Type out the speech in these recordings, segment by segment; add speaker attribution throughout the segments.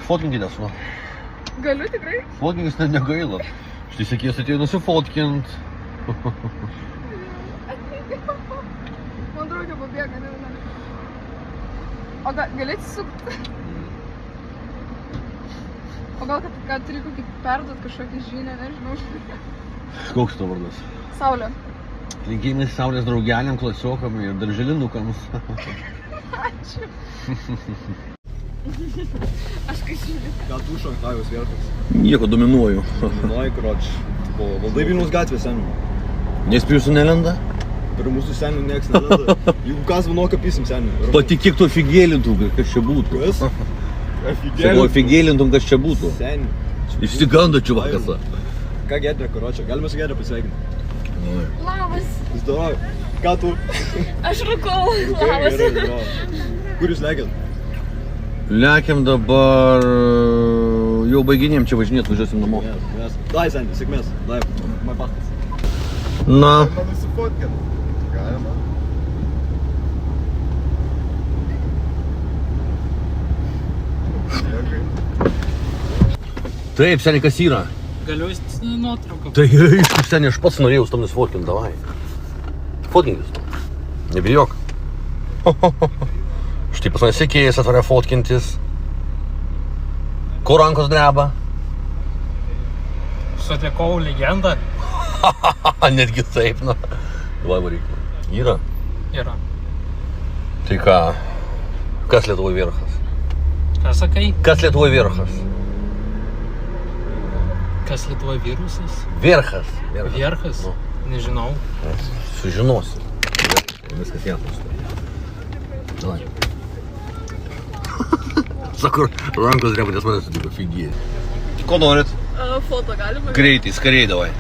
Speaker 1: Fotkinkitės, nu.
Speaker 2: Galiu tikrai?
Speaker 1: Fotkinkis net negaila. Štai sakės atėjo nusifotkint.
Speaker 2: Man draugė pabėga, ne. O gali atsisukti? O gal kad turi kokį perduot kažkokį žinią, nežinau.
Speaker 1: Koks tavo vardas?
Speaker 2: Saulė.
Speaker 1: Linkėjimai Saulės draugeliam, klasiokam ir darželinukams.
Speaker 2: Ačiū. Aš kai žiūrėjau.
Speaker 3: Ką tu Šanchajus viertas?
Speaker 1: Nieko dominuoju.
Speaker 3: Dominuoji, kroč. Valdai Vilniaus gatvė senių.
Speaker 1: Nes prie jūsų nelenda?
Speaker 3: Per mūsų senių nieks nelenda. Jeigu kas vanoką pysim senių.
Speaker 1: Patikėk tu afigėlintum, kas čia būtų.
Speaker 3: Kas?
Speaker 1: Sakau, afigėlintum, kas čia būtų.
Speaker 3: Senių.
Speaker 1: Išsigando čiuvakas.
Speaker 3: Ką Gedrė, kročia? Galime su Gedrė pasveikinti.
Speaker 2: Labas.
Speaker 3: Zdarovi. Ką tu?
Speaker 2: Aš rūkau. Labas.
Speaker 3: Kur jūs lekiat?
Speaker 1: Lekiam dabar, jau baiginėm čia važinėt, važiuosim namo.
Speaker 3: Mes. Dai, seniai, sėkmės. Dai, man pastas.
Speaker 1: Na.
Speaker 3: Man nusifotkint. Galima.
Speaker 1: Taip, seniai, kas yra?
Speaker 4: Galiu nuotrauką.
Speaker 1: Tai aišku, seniai, aš pats norėjau su tam nusfotkint, davai. Fotkinkis. Nebijok. Štai pas mane sekėjas atvarė fotkintis. Kur rankos dreba?
Speaker 4: Sutikau legendą.
Speaker 1: Netgi taip, na. Davai varyk. Yra?
Speaker 4: Yra.
Speaker 1: Tai ką? Kas Lietuvoje vierchas?
Speaker 4: Ką sakai?
Speaker 1: Kas Lietuvoje vierchas?
Speaker 4: Kas Lietuvoje virusas?
Speaker 1: Vierchas.
Speaker 4: Vierchas?
Speaker 1: Nu.
Speaker 4: Nežinau.
Speaker 1: Sužinosi. Viskas jasnas. Davai. Sako, rankos dreba, nes mane sutiko figija. Ko norit?
Speaker 2: Foto galima?
Speaker 1: Greitai, skariai davai.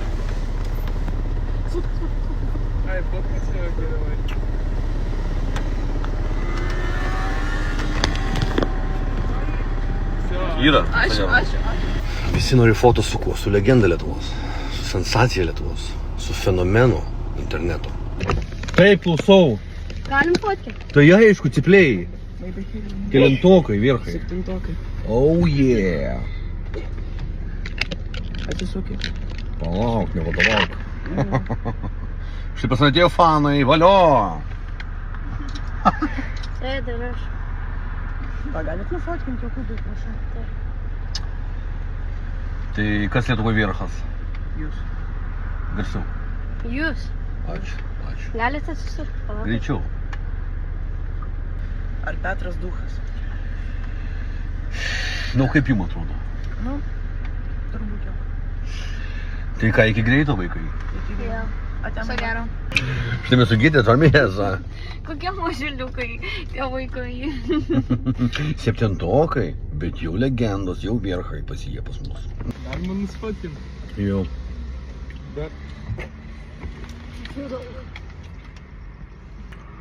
Speaker 2: Ai, fotkins jau geriau.
Speaker 1: Yra.
Speaker 2: Ačiū.
Speaker 1: Visi nori foto su kuo? Su legenda Lietuvos, su sensacija Lietuvos, su fenomenu interneto. Taip, klausau.
Speaker 2: Galim fotkinti?
Speaker 1: Tai aišku, cipliai. Kelintokai, vierchai.
Speaker 2: 7.
Speaker 1: Oh yeah.
Speaker 2: Atsisukit.
Speaker 1: Palauk, nevadovauk. Štai pas mane atėjo fanai, valio.
Speaker 2: Tai dar aš. Galit nufotkinti jau kūdų, prašau.
Speaker 1: Tai kas Lietuvoje vierchas?
Speaker 2: Jūs.
Speaker 1: Garsiau.
Speaker 2: Jūs.
Speaker 1: Ačiū.
Speaker 2: Galite atsisukti?
Speaker 1: Greičiau.
Speaker 5: Ar Petras Duchas?
Speaker 1: Nu, kaip jums atrodo?
Speaker 5: Nu, turbūt jau.
Speaker 1: Tai ką, iki greito vaikai?
Speaker 2: Jo. Viso gero.
Speaker 1: Štai mes su Gidė tvarmės.
Speaker 2: Kokie mažiliukai, tie vaikai.
Speaker 1: Septintokai, bet jau legendos, jau vierchai pasiję pas mus.
Speaker 4: Galima nusfotkinti.
Speaker 1: Jau.
Speaker 4: Bet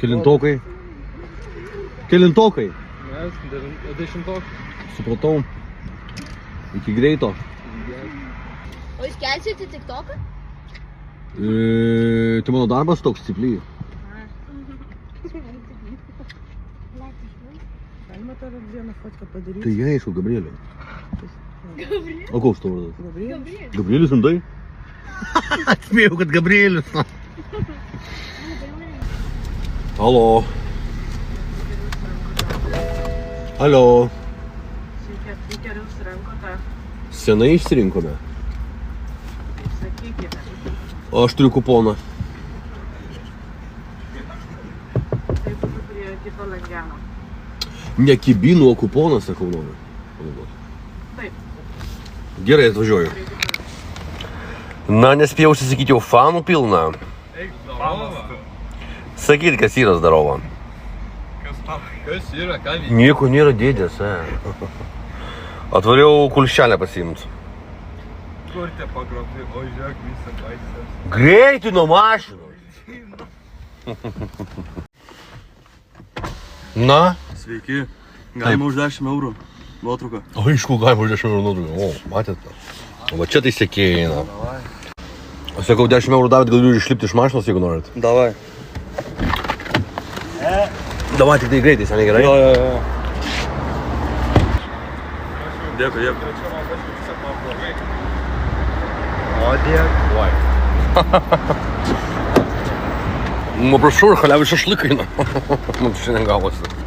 Speaker 1: Kelintokai? Kelintokai?
Speaker 4: mes 10.
Speaker 1: Supratau. Iki greito.
Speaker 2: O jūs kelsite TikToką?
Speaker 1: Tai mano darbas toks stipliai.
Speaker 5: Galima tave vieną fotką padaryti?
Speaker 1: Tai aišku, Gabrielė.
Speaker 2: Gabrielius?
Speaker 1: O koks tavo vardas?
Speaker 5: Gabrielius?
Speaker 1: Gabrielius rimtai? Atspėjau, kad Gabrielius. Halo. Alio.
Speaker 5: Sveiki, geriau surinkote.
Speaker 1: Senai išsirinkome.
Speaker 5: Sakykite.
Speaker 1: O aš turiu kuponą.
Speaker 5: Tai būtų prie kito langeno.
Speaker 1: Ne kibinų, o kuponą, sakau, noriu.
Speaker 5: Taip.
Speaker 1: Gerai, atvažiuoju. Na, nespėjau užsisakyti jau fanų pilną. Sakyt, kas yra zdarova.
Speaker 4: kas yra, ką veikia?
Speaker 1: Nieko nėra dėdės, Atvariau kulšelę pasiimt.
Speaker 4: Kur te pagrobi, o žiūrėk visą baisę.
Speaker 1: Greitai nuo mašinos. Na?
Speaker 3: Sveiki. Galima už 10 eurų nuotrauką.
Speaker 1: Aišku, galima už 10 eurų nuotrauką. O, matėte? O va čia tai sekėjai eina. Aš sakau, 10 eurų davėt, galiu išlipti iš mašinos, jeigu norit.
Speaker 3: Davai.
Speaker 1: Davai, tik tai greitai, seniai gerai?
Speaker 3: Jo.
Speaker 4: Dėkui, dėkui.
Speaker 3: O, dėkui.
Speaker 1: Ну, прошу, халяві шашлики. Ну, ще не гавося.